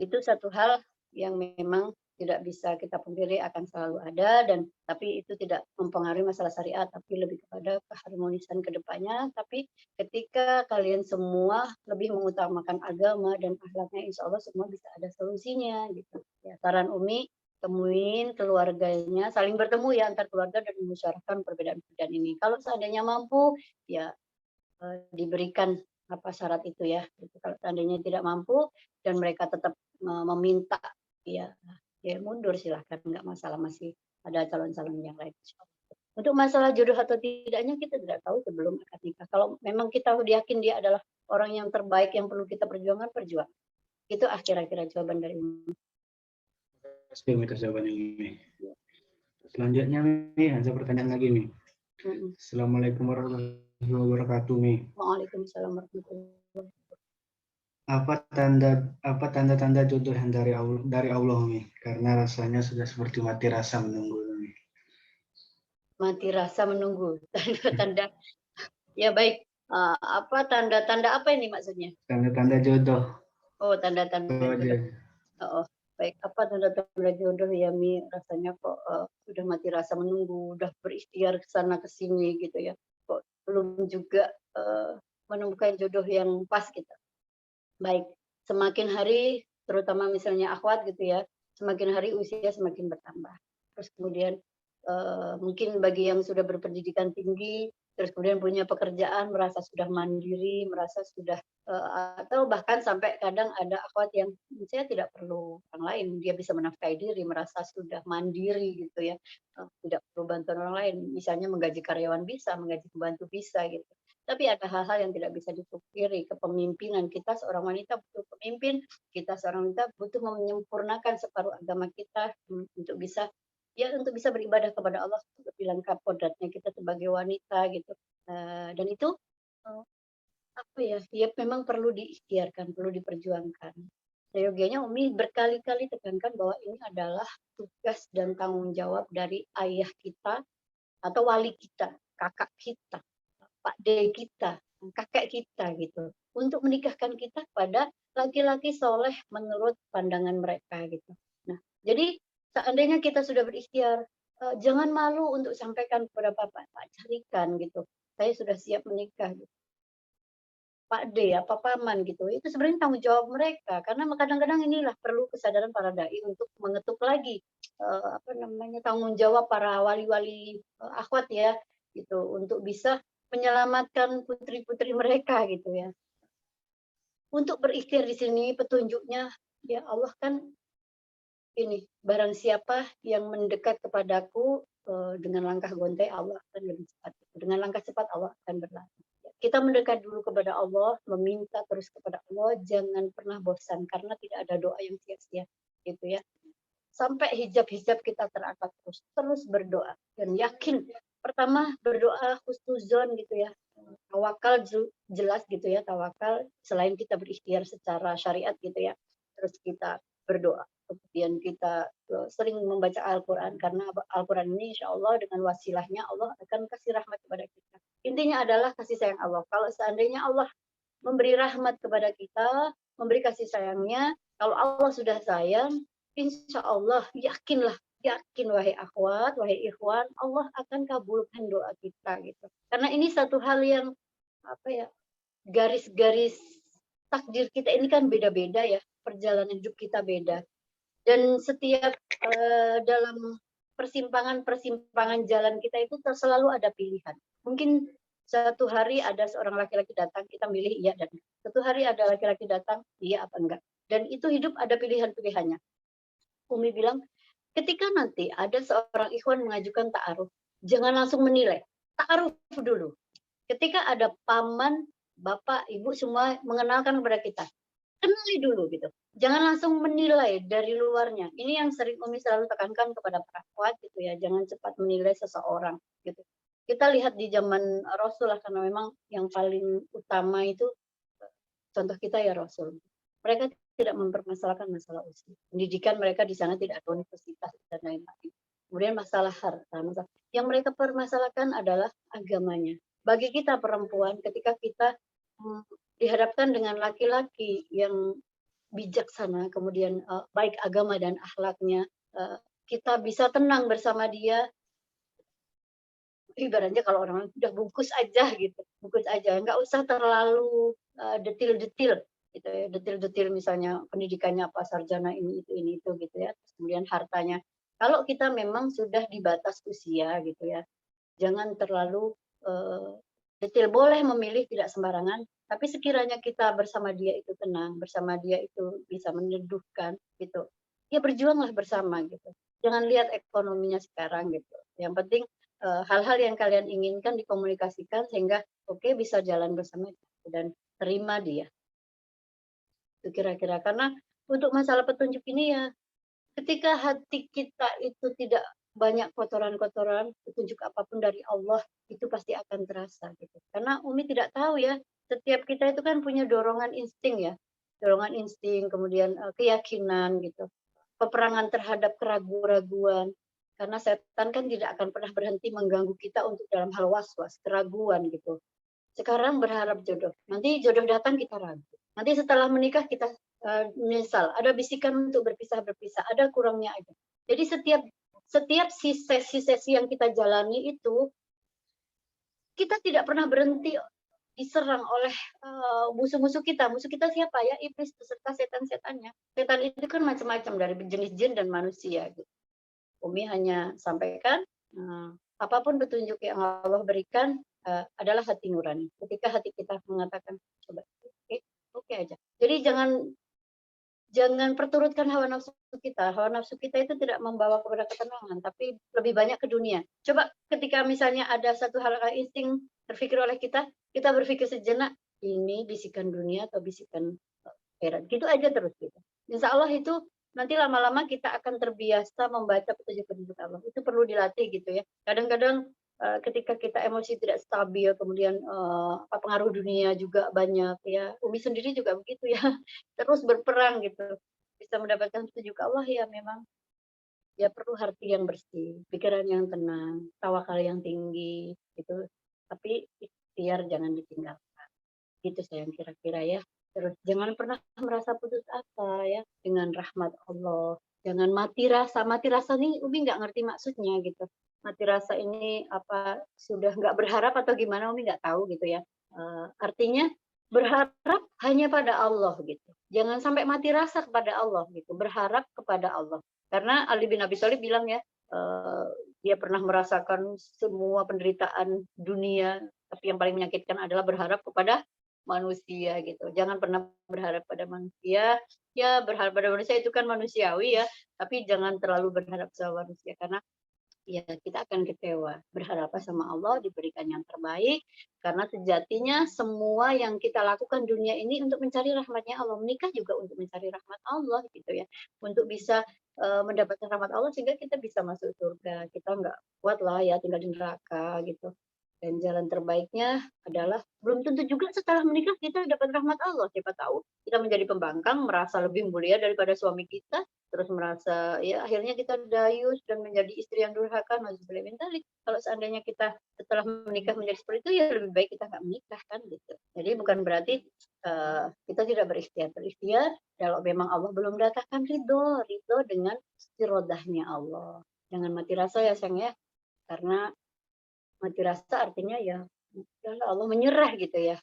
itu satu hal yang memang tidak bisa kita pungkiri akan selalu ada, dan tapi itu tidak mempengaruhi masalah syariat, tapi lebih kepada keharmonisan ke depannya. Tapi ketika kalian semua lebih mengutamakan agama dan akhlaknya, insya Allah semua bisa ada solusinya gitu. Ya, saran Umi, temuin keluarganya, saling bertemu ya antar keluarga dan membicarakan perbedaan-perbedaan ini. Kalau seandainya mampu, ya diberikan apa syarat itu ya. Kalau seandainya tidak mampu dan mereka tetap meminta, ya ya mundur silahkan, nggak masalah, masih ada calon-calon yang lain. Untuk masalah jodoh atau tidaknya kita tidak tahu sebelum akad nikah. Kalau memang kita yakin dia adalah orang yang terbaik yang perlu kita perjuangkan, perjuang. Itu akhir-akhir jawaban dari ini. Terima kasih atas jawabannya ini. Selanjutnya nih, ada pertanyaan lagi nih. Assalamualaikum warahmatullahi wabarakatuh nih. Waalaikumsalam warahmatullahi wabarakatuh. Apa tanda-tanda jodoh yang dari Allah nih? Karena rasanya sudah seperti mati rasa menunggu nih. Mati rasa menunggu. Tanda ya baik. Apa tanda-tanda apa ini maksudnya? Tanda-tanda jodoh. Oh, tanda-tanda jodoh. Oh, baik. Apa tanda-tanda jodoh ya, Mi? Rasanya kok sudah mati rasa menunggu, udah berikhtiar ke sana ke sini gitu ya. Kok belum juga menemukan jodoh yang pas gitu. Baik, semakin hari, terutama misalnya akhwat gitu ya, semakin hari usia semakin bertambah. Terus kemudian mungkin bagi yang sudah berpendidikan tinggi, terus kemudian punya pekerjaan, merasa sudah mandiri, merasa sudah atau bahkan sampai kadang ada akhwat yang saya tidak perlu orang lain, dia bisa menafkahi diri, merasa sudah mandiri gitu ya, tidak perlu bantuan orang lain. Misalnya menggaji karyawan bisa, menggaji pembantu bisa gitu. Tapi ada hal-hal yang tidak bisa dipungkiri, kepemimpinan kita seorang wanita butuh pemimpin, kita seorang wanita butuh menyempurnakan separuh agama kita untuk bisa beribadah kepada Allah, lebih lengkap kodratnya kita sebagai wanita gitu. Dan itu apa ya? Ya memang perlu diikhtiarkan, perlu diperjuangkan. Seyogianya Umi berkali-kali tekankan bahwa ini adalah tugas dan tanggung jawab dari ayah kita atau wali kita, kakak kita, Pak D kita, kakek kita gitu, untuk menikahkan kita pada laki-laki soleh menurut pandangan mereka gitu. Nah, jadi seandainya kita sudah berikhtiar, jangan malu untuk sampaikan kepada Pak carikan gitu. Saya sudah siap menikah gitu. Pak D, apa paman gitu. Itu sebenarnya tanggung jawab mereka, karena kadang-kadang inilah perlu kesadaran para dai untuk mengetuk lagi apa namanya, tanggung jawab para wali-wali akhwat ya gitu, untuk bisa menyelamatkan putri-putri mereka gitu ya. Untuk berikhtiar di sini petunjuknya ya Allah kan ini, barang siapa yang mendekat kepadaku dengan langkah gontai, Allah akan lebih cepat. Dengan langkah cepat Allah akan berlalu. Kita mendekat dulu kepada Allah, meminta terus kepada Allah, jangan pernah bosan karena tidak ada doa yang sia-sia gitu ya. Sampai hijab-hijab kita terangkat terus berdoa dan yakin. Pertama berdoa husnuzon gitu ya. Tawakal jelas gitu ya, tawakal selain kita berikhtiar secara syariat gitu ya. Terus kita berdoa. Kemudian kita sering membaca Al-Quran, karena Al-Quran ini insya Allah dengan wasilahnya Allah akan kasih rahmat kepada kita. Intinya adalah kasih sayang Allah. Kalau seandainya Allah memberi rahmat kepada kita, memberi kasih sayangnya, kalau Allah sudah sayang, insya Allah yakinlah yakin wahai akhwat, wahai ikhwan, Allah akan kabulkan doa kita gitu. Karena ini satu hal yang apa ya, garis-garis takdir kita ini kan beda-beda ya, perjalanan hidup kita beda. Dan setiap dalam persimpangan-persimpangan jalan kita itu selalu ada pilihan. Mungkin satu hari ada seorang laki-laki datang, kita milih iya dan enggak. Satu hari ada laki-laki datang, iya apa enggak. Dan itu hidup ada pilihan-pilihannya. Umi bilang, ketika nanti ada seorang ikhwan mengajukan ta'aruf, jangan langsung menilai. Ta'aruf dulu. Ketika ada paman, bapak, ibu semua mengenalkan kepada kita, kenali dulu gitu. Jangan langsung menilai dari luarnya. Ini yang sering Umi selalu tekankan kepada para akhwat gitu ya, jangan cepat menilai seseorang gitu. Kita lihat di zaman Rasul lah, karena memang yang paling utama itu contoh kita ya Rasul. Mereka tidak mempermasalahkan masalah usia. Pendidikan mereka di sana tidak ada universitas dan lain-lain. Kemudian masalah harta. Yang mereka permasalahkan adalah agamanya. Bagi kita perempuan, ketika kita dihadapkan dengan laki-laki yang bijaksana, kemudian baik agama dan akhlaknya, kita bisa tenang bersama dia. Ibaratnya kalau orang udah bungkus aja gitu, bungkus aja, nggak usah terlalu detil-detil gitu ya, detil-detil misalnya pendidikannya apa, sarjana ini itu gitu ya, terus kemudian hartanya. Kalau kita memang sudah di batas usia gitu ya, jangan terlalu detil, boleh memilih tidak sembarangan, tapi sekiranya kita bersama dia itu tenang, bersama dia itu bisa meneduhkan gitu, ya berjuanglah bersama gitu. Jangan lihat ekonominya sekarang gitu. Yang penting hal-hal yang kalian inginkan dikomunikasikan sehingga oke, bisa jalan bersama dan terima dia. Itu kira-kira, karena untuk masalah petunjuk ini ya, ketika hati kita itu tidak banyak kotoran-kotoran, petunjuk apapun dari Allah itu pasti akan terasa gitu. Karena Umi tidak tahu ya, setiap kita itu kan punya dorongan insting ya, dorongan insting, kemudian keyakinan gitu, peperangan terhadap keraguan-raguan. Karena setan kan tidak akan pernah berhenti mengganggu kita untuk dalam hal was-was, keraguan gitu. Sekarang berharap jodoh, nanti jodoh datang kita ragu. Nanti setelah menikah kita menyesal, ada bisikan untuk berpisah-berpisah, ada kurangnya aja. Jadi setiap sesi yang kita jalani itu, kita tidak pernah berhenti diserang oleh musuh-musuh kita. Musuh kita siapa ya? Iblis beserta setan-setannya. Setan itu kan macam-macam dari jenis jin dan manusia. Gitu. Umi hanya sampaikan apapun petunjuk yang Allah berikan adalah hati nurani. Ketika hati kita mengatakan coba oke aja. Jadi jangan perturutkan hawa nafsu kita. Hawa nafsu kita itu tidak membawa kepada ketenangan, tapi lebih banyak ke dunia. Coba ketika misalnya ada satu hal insting terpikir oleh kita berpikir sejenak, ini bisikan dunia atau bisikan akhirat. Gitu aja terus gitu. Insya Allah itu nanti lama-lama kita akan terbiasa membaca petunjuk-petunjuk Allah. Itu perlu dilatih gitu ya. Kadang-kadang ketika kita emosi tidak stabil, kemudian pengaruh dunia juga banyak ya. Umi sendiri juga begitu ya, terus berperang gitu. Bisa mendapatkan petunjuk Allah ya memang ya perlu hati yang bersih, pikiran yang tenang, tawakal yang tinggi gitu. Tapi ikhtiar jangan ditinggalkan. Gitu sayang kira-kira ya. Terus jangan pernah merasa putus asa ya dengan rahmat Allah. Jangan mati rasa. Mati rasa nih Umi nggak ngerti maksudnya gitu. Mati rasa ini apa sudah nggak berharap atau gimana Umi nggak tahu gitu ya. Artinya berharap hanya pada Allah gitu. Jangan sampai mati rasa kepada Allah gitu. Berharap kepada Allah. Karena Ali bin Abi Thalib bilang ya, dia pernah merasakan semua penderitaan dunia, tapi yang paling menyakitkan adalah berharap kepada manusia gitu. Jangan pernah berharap pada manusia. Ya, berharap pada manusia itu kan manusiawi ya, tapi jangan terlalu berharap sama manusia karena ya kita akan kecewa. Berharap sama Allah diberikan yang terbaik karena sejatinya semua yang kita lakukan dunia ini untuk mencari rahmatnya Allah. Menikah juga untuk mencari rahmat Allah gitu ya. Untuk bisa mendapatkan rahmat Allah sehingga kita bisa masuk surga. Kita nggak kuat lah ya tinggal di neraka gitu. Dan jalan terbaiknya adalah belum tentu juga setelah menikah kita dapat rahmat Allah. Siapa tahu kita menjadi pembangkang, merasa lebih mulia daripada suami kita. terus merasa ya akhirnya kita dayus dan menjadi istri yang durhaka, nauzubillah min dzalik. Kalau seandainya kita setelah menikah menjadi seperti itu, ya lebih baik kita nggak menikah kan gitu. Jadi bukan berarti kita tidak berikhtiar. Berikhtiar kalau memang Allah belum datangkan ridho, ridho dengan istirodahnya Allah. Jangan mati rasa ya sayang ya, karena mati rasa artinya ya udahlah Allah menyerah gitu ya.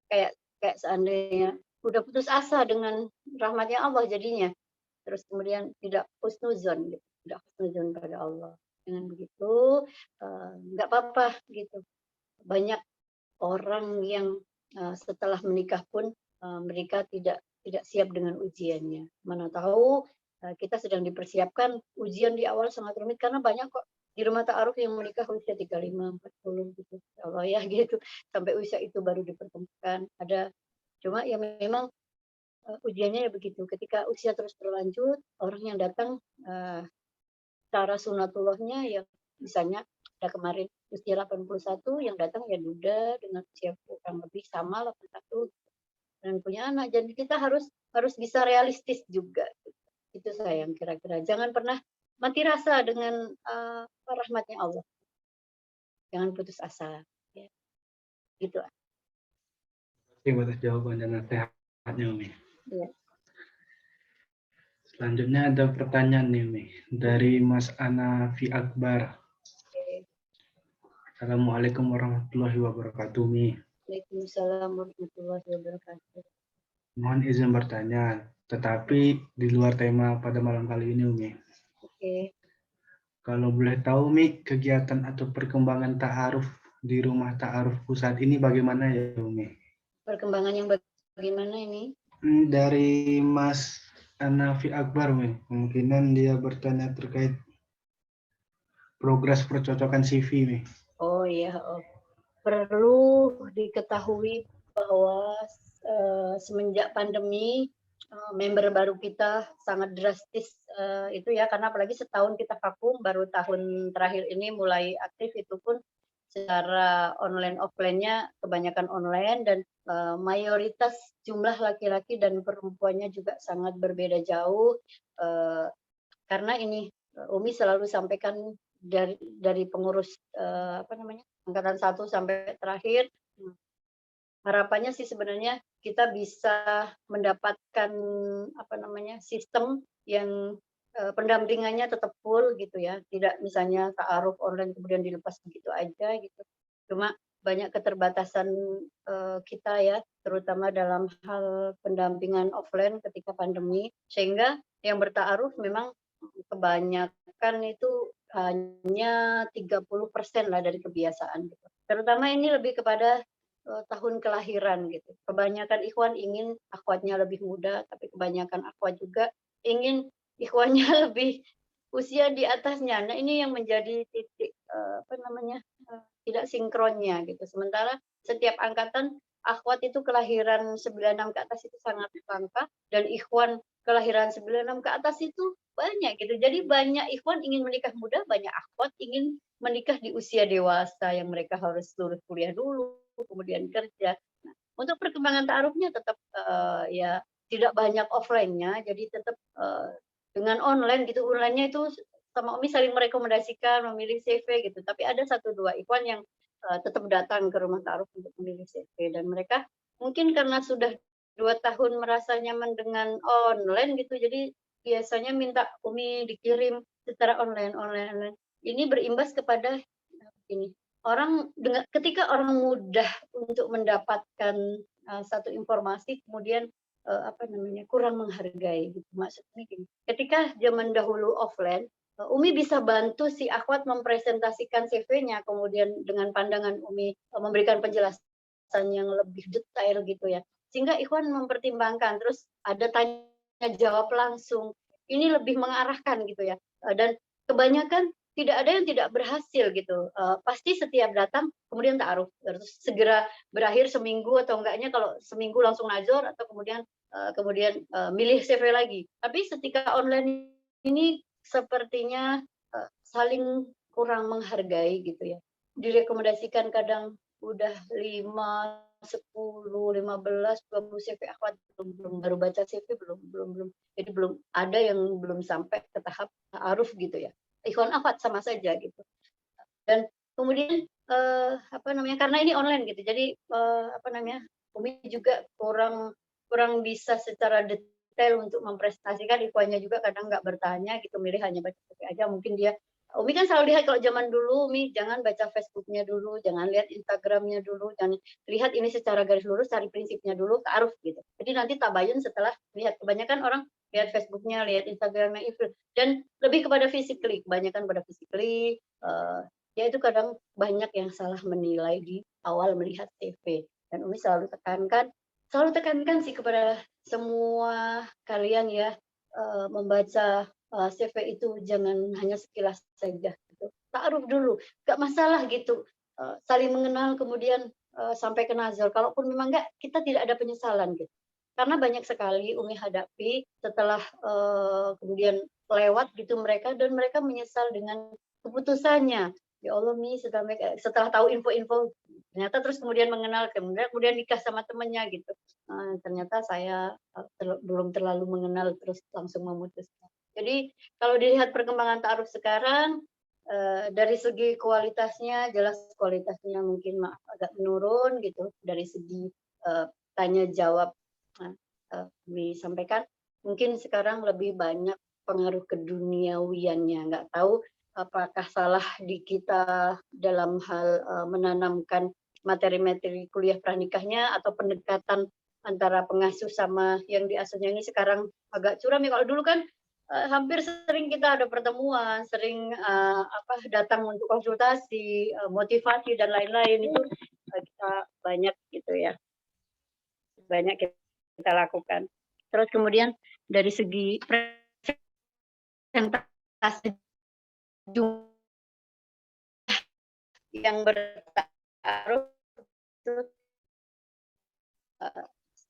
Kayak kayak seandainya udah putus asa dengan rahmatnya Allah jadinya. Terus kemudian tidak husnuzon gitu, tidak husnuzon pada Allah. Dengan begitu nggak apa-apa gitu. Banyak orang yang setelah menikah pun mereka tidak siap dengan ujiannya. Mana tahu kita sedang dipersiapkan ujian di awal sangat rumit karena banyak kok di rumah ta'aruf yang menikah usia 35, 40 gitu. Ya Allah ya gitu. Sampai usia itu baru dipertemukan. Ada cuma ya memang ujiannya ya begitu. Ketika usia terus berlanjut, orang yang datang cara sunatullahnya ya misalnya ada kemarin usia 81 yang datang ya duda dengan usia kurang lebih sama 81 dan punya anak. Jadi kita harus bisa realistis juga. Itu sayang kira-kira. Jangan pernah mati rasa dengan rahmatnya Allah. Jangan putus asa. Ya. Gitu. Terima kasih atas jawaban dan nasihatnya, Umi. Ya. Selanjutnya ada pertanyaan nih, Umi, dari Mas Anafi Akbar. Oke. Assalamualaikum warahmatullahi wabarakatuh, Umi. Waalaikumsalam warahmatullahi wabarakatuh. Mohon izin bertanya, tetapi di luar tema pada malam kali ini, Umi. Oke. Kalau boleh tahu, Umi, kegiatan atau perkembangan ta'aruf di rumah ta'aruf pusat ini bagaimana ya, Umi? Perkembangan yang bagaimana ini? Dari Mas Anafi Akbar, Umi. Kemungkinan dia bertanya terkait progres percocokan CV, Umi. Oh iya, perlu diketahui bahwa semenjak pandemi member baru kita sangat drastis itu ya, karena apalagi setahun kita vakum, baru tahun terakhir ini mulai aktif, itu pun secara online offline-nya kebanyakan online dan mayoritas jumlah laki-laki dan perempuannya juga sangat berbeda jauh karena ini Umi selalu sampaikan dari pengurus angkatan 1 sampai terakhir, harapannya sih sebenarnya kita bisa mendapatkan sistem yang pendampingannya tetap full gitu ya, tidak misalnya ta'aruf online kemudian dilepas begitu aja gitu. Cuma banyak keterbatasan kita ya, terutama dalam hal pendampingan offline ketika pandemi, sehingga yang berta'aruf memang kebanyakan itu hanya 30% lah dari kebiasaan gitu. Terutama ini lebih kepada tahun kelahiran gitu. Kebanyakan ikhwan ingin akhwatnya lebih muda, tapi kebanyakan akhwat juga ingin ikhwannya lebih usia di atasnya. Nah, ini yang menjadi titik tidak sinkronnya gitu. Sementara setiap angkatan akhwat itu kelahiran 96 ke atas itu sangat langka dan ikhwan kelahiran 96 ke atas itu banyak gitu. Jadi banyak ikhwan ingin menikah muda, banyak akhwat ingin menikah di usia dewasa yang mereka harus lulus kuliah dulu, kemudian kerja. Nah, untuk perkembangan ta'arufnya tetap ya tidak banyak offline-nya, jadi tetap dengan online gitu. Online-nya itu sama Umi saling merekomendasikan, memilih CV gitu. Tapi ada 1-2 ikhwan yang tetap datang ke rumah ta'aruf untuk memilih CV dan mereka mungkin karena sudah 2 tahun merasa nyaman dengan online gitu, jadi biasanya minta Umi dikirim secara online. Ini berimbas kepada ini, ketika orang mudah untuk mendapatkan satu informasi kemudian kurang menghargai gitu. Maksudnya gini, ketika zaman dahulu offline, Umi bisa bantu si akhwat mempresentasikan CV-nya, kemudian dengan pandangan Umi memberikan penjelasan yang lebih detail gitu ya, sehingga ikhwan mempertimbangkan, terus ada tanya jawab langsung, ini lebih mengarahkan gitu ya, dan kebanyakan tidak ada yang tidak berhasil gitu. Pasti setiap datang kemudian ta'aruf, terus segera berakhir seminggu atau enggaknya kalau seminggu langsung nazor atau kemudian milih CV lagi. Tapi ketika online ini sepertinya saling kurang menghargai gitu ya. Direkomendasikan kadang udah 5, 10, 15, 20 CV akhwat belum baru baca CV belum. Jadi belum ada yang belum sampai ke tahap ta'aruf gitu ya. Ikhwan akhwat sama saja gitu. Dan kemudian karena ini online gitu. Jadi Umi juga kurang bisa secara detail untuk mempresentasikan, ikhwannya juga kadang nggak bertanya gitu, milih hanya baca CV aja. Mungkin Umi kan selalu lihat kalau zaman dulu, Umi jangan baca Facebooknya dulu, jangan lihat Instagramnya dulu, jangan lihat ini secara garis lurus, cari prinsipnya dulu, ta'aruf gitu. Jadi nanti tabayun setelah lihat. Kebanyakan orang lihat Facebooknya, lihat Instagramnya itu, dan lebih kepada physically, kebanyakan pada physically, ya itu kadang banyak yang salah menilai di awal melihat CV. Dan Umi selalu tekankan sih kepada semua kalian ya, membaca CV itu jangan hanya sekilas saja gitu. Ta'aruf dulu, nggak masalah gitu. Saling mengenal kemudian sampai ke nazar. Kalaupun memang nggak, kita tidak ada penyesalan gitu. Karena banyak sekali Umi hadapi setelah kemudian lewat gitu mereka, dan mereka menyesal dengan keputusannya. Ya Allah, Mi, setelah tahu info-info ternyata terus kemudian mengenal, kemudian nikah sama temannya gitu. Ternyata saya belum terlalu mengenal, terus langsung memutuskan. Jadi kalau dilihat perkembangan ta'aruf sekarang, dari segi kualitasnya, jelas kualitasnya mungkin agak menurun gitu. Dari segi tanya jawab disampaikan, mungkin sekarang lebih banyak pengaruh keduniawiannya. Nggak tahu apakah salah di kita dalam hal menanamkan materi-materi kuliah pranikahnya, atau pendekatan antara pengasuh sama yang diasuhnya ini sekarang agak curam ya. Kalau dulu kan hampir sering kita ada pertemuan, sering datang untuk konsultasi, motivasi dan lain-lain, itu kita banyak gitu ya, banyak kita lakukan. Terus kemudian dari segi presentasi yang bertaruh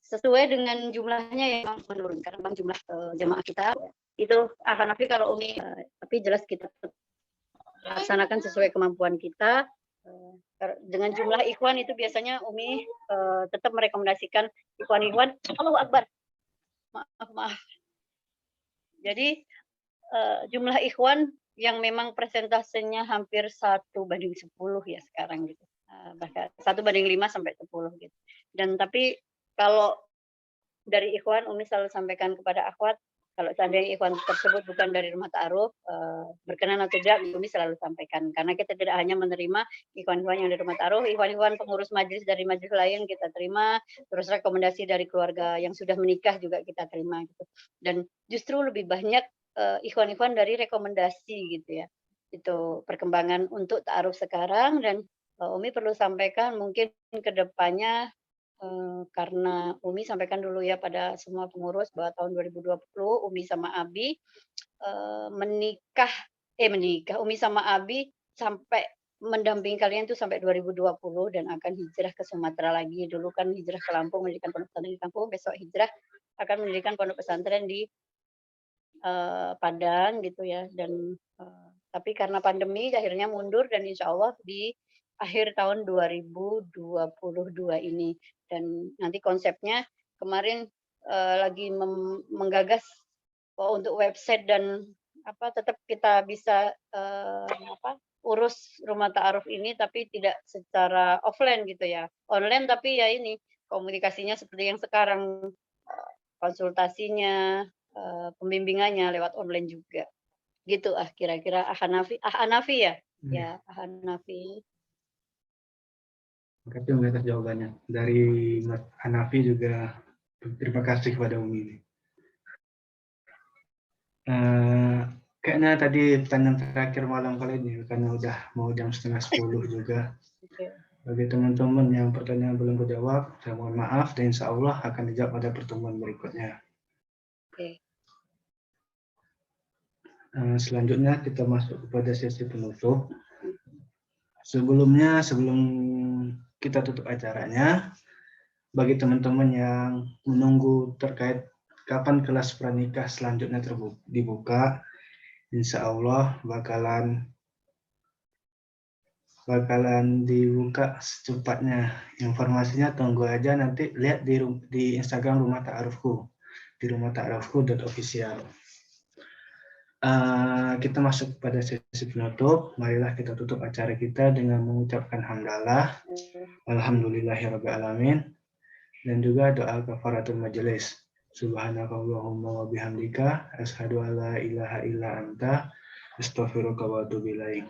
sesuai dengan jumlahnya yang menurun, karena bang jumlah jemaah kita itu Hanafi kalau Umi, tapi jelas kita laksanakan sesuai kemampuan kita. Dengan jumlah ikhwan itu biasanya Umi tetap merekomendasikan ikhwan. Allahu Akbar, maaf. Jadi jumlah ikhwan yang memang presentasenya hampir 1:10 ya sekarang gitu, bahkan 1:5 sampai 10 gitu. Dan tapi kalau dari ikhwan, Umi selalu sampaikan kepada akhwat, kalau seandainya ikhwan tersebut bukan dari rumah ta'aruf, berkenan atau tidak, Umi selalu sampaikan. Karena kita tidak hanya menerima ikhwan-ikhwan yang dari rumah ta'aruf, ikhwan-ikhwan pengurus majelis dari majelis lain kita terima, terus rekomendasi dari keluarga yang sudah menikah juga kita terima gitu. Dan justru lebih banyak ikhwan-ikhwan dari rekomendasi gitu ya. Itu perkembangan untuk ta'aruf sekarang. Dan Umi perlu sampaikan mungkin ke depannya, karena Umi sampaikan dulu ya pada semua pengurus bahwa tahun 2020 Umi sama Abi menikah, Umi sama Abi sampai mendampingi kalian itu sampai 2020, dan akan hijrah ke Sumatera lagi. Dulu kan hijrah ke Lampung, mendirikan pondok pesantren di Lampung, besok hijrah akan mendirikan pondok pesantren di Padang gitu ya. Dan tapi karena pandemi akhirnya mundur, dan insya Allah di akhir tahun 2022 ini. Dan nanti konsepnya kemarin lagi menggagas untuk website, dan tetap kita bisa urus rumah ta'aruf ini tapi tidak secara offline gitu ya, online, tapi ya ini komunikasinya seperti yang sekarang, konsultasinya, pembimbingannya lewat online juga gitu. Kira-kira Hanafi ya. Ya, Hanafi. Terima kasih Umi atas jawabannya. Dari Mas Hanafi juga terima kasih kepada Umi. Kayaknya tadi pertanyaan terakhir malam kali ini, karena udah mau jam 9:30 juga. Bagi teman-teman yang pertanyaan belum terjawab, saya mohon maaf, dan insya Allah akan dijawab pada pertemuan berikutnya. Selanjutnya kita masuk kepada sesi penutup. Sebelum kita tutup acaranya, bagi teman-teman yang menunggu terkait kapan kelas pranikah selanjutnya dibuka, insya Allah bakalan bakalan dibuka secepatnya. Informasinya tunggu aja, nanti lihat di Instagram Rumah Ta'arufku, di rumah-ta'arufku.official. Kita masuk pada sesi penutup. Marilah kita tutup acara kita dengan mengucapkan hamdalah, alhamdulillahirrabbilalamin, dan juga doa kafaratul majelis. Subhanakallahumma wa bihamdika, asyhadu an la ilaha illa anta, astaghfiruka wa atubu ilaik.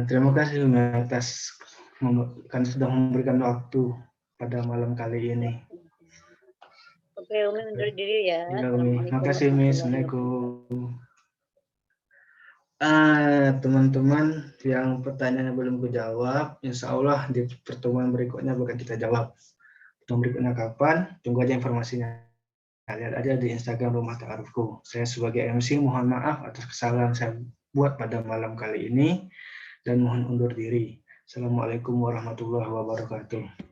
Terima kasih Umi atas kan sudah memberikan waktu pada malam kali ini. Oke, Umi undur diri ya. Ya, Umi. Terima Assalamualaikum kasih Umi. warahmatullahi Assalamualaikum. Teman-teman yang pertanyaannya belum kujawab, insya Allah di pertemuan berikutnya bakal kita jawab. Pertemuan berikutnya kapan? Tunggu aja informasinya. Lihat aja di Instagram Rumah Ta'arufku. Saya sebagai MC mohon maaf atas kesalahan saya buat pada malam kali ini dan mohon undur diri. Assalamualaikum warahmatullahi wabarakatuh.